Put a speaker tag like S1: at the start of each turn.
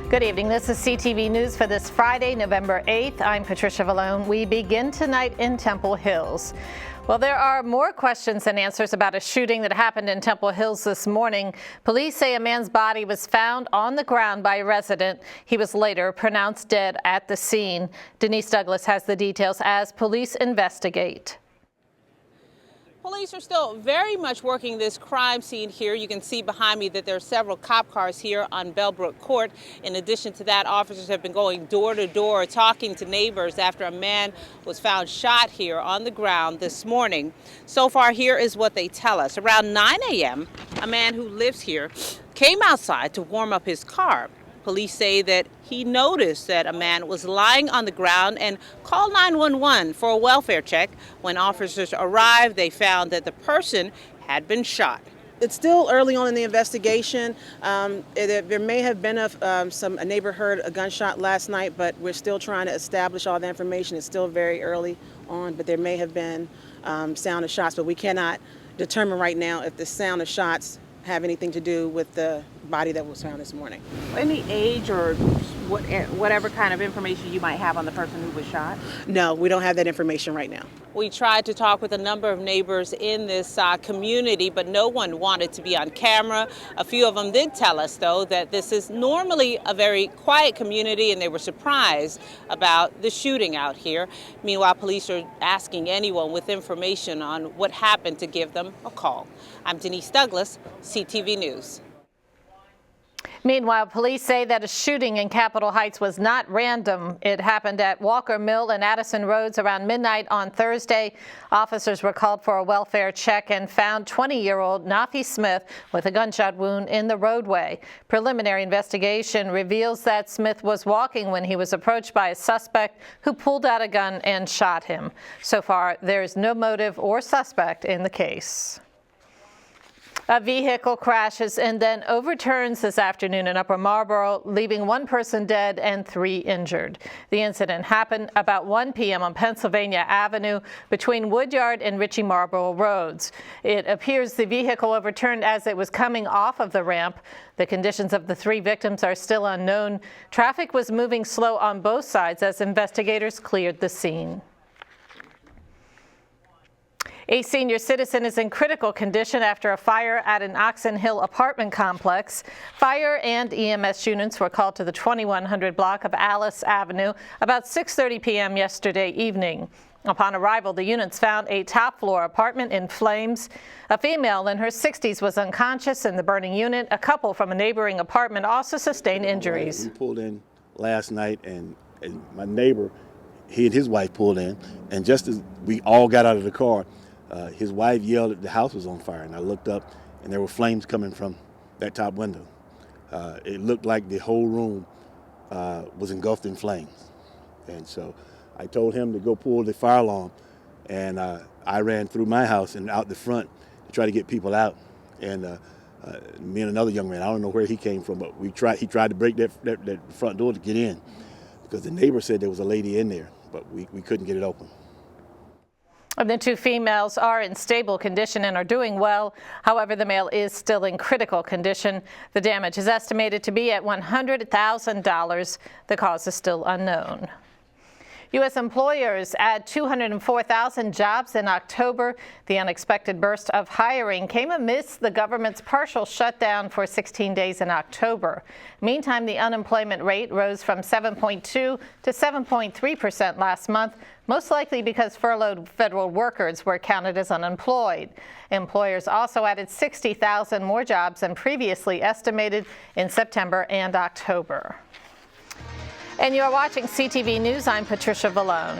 S1: Good evening. This is CTV News for this Friday, November 8th. I'm Patricia Vallone. We begin tonight in Temple Hills. Well, there are more questions than answers about a shooting that happened in Temple Hills this morning. Police say a man's body was found on the ground by a resident. He was later pronounced dead at the scene. Denise Douglas has the details as police investigate.
S2: Police are still very much working this crime scene here. You can see behind me that there are several cop cars here on Bellbrook Court. In addition to that, officers have been going door to door talking to neighbors after a man was found shot here on the ground this morning. So far, here is what they tell us. Around 9 a.m., a man who lives here came outside to warm up his car. Police say that he noticed that a man was lying on the ground and called 911 for a welfare check. When officers arrived, they found that the person had been shot.
S3: It's still early on in the investigation. There may have been a neighbor heard a gunshot last night, but we're still trying to establish all the information. It's still very early on, but there may have been sound of shots, but we cannot determine right now if the sound of shots have anything to do with the body that was found this morning.
S2: Any age or whatever kind of information you might have on the person who was shot?
S3: No, we don't have that information right now.
S2: We tried to talk with a number of neighbors in this community, but no one wanted to be on camera. A few of them did tell us, though, that this is normally a very quiet community, and they were surprised about the shooting out here. Meanwhile, police are asking anyone with information on what happened to give them a call. I'm Denise Douglas, CTV News.
S1: Meanwhile, police say that a shooting in Capitol Heights was not random. It happened at Walker Mill and Addison Roads around midnight on Thursday. Officers were called for a welfare check and found 20-year-old Nafi Smith with a gunshot wound in the roadway. Preliminary investigation reveals that Smith was walking when he was approached by a suspect who pulled out a gun and shot him. So far, there is no motive or suspect in the case. A vehicle crashes and then overturns this afternoon in Upper Marlboro, leaving one person dead and 3 injured. The incident happened about 1 p.m. on Pennsylvania Avenue between Woodyard and Ritchie Marlboro roads. It appears the vehicle overturned as it was coming off of the ramp. The conditions of the 3 victims are still unknown. Traffic was moving slow on both sides as investigators cleared the scene. A senior citizen is in critical condition after a fire at an Oxon Hill apartment complex. Fire and EMS units were called to the 2100 block of Alice Avenue about 6:30 p.m. yesterday evening. Upon arrival, the units found a top-floor apartment in flames. A female in her 60s was unconscious in the burning unit. A couple from a neighboring apartment also sustained injuries.
S4: We pulled in last night, and my neighbor, he and his wife pulled in, and just as we all got out of the car, his wife yelled that the house was on fire, and I looked up, and there were flames coming from that top window. It looked like the whole room was engulfed in flames. And so I told him to go pull the fire alarm, and I ran through my house and out the front to try to get people out. And me and another young man, I don't know where he came from, but he tried to break that front door to get in because the neighbor said there was a lady in there, but we couldn't get it open.
S1: The 2 females are in stable condition and are doing well. However, the male is still in critical condition. The damage is estimated to be at $100,000. The cause is still unknown. U.S. employers add 204,000 jobs in October. The unexpected burst of hiring came amidst the government's partial shutdown for 16 days in October. Meantime, the unemployment rate rose from 7.2 to 7.3% last month, most likely because furloughed federal workers were counted as unemployed. Employers also added 60,000 more jobs than previously estimated in September and October. And you are watching CTV News. I'm Patricia Vallone.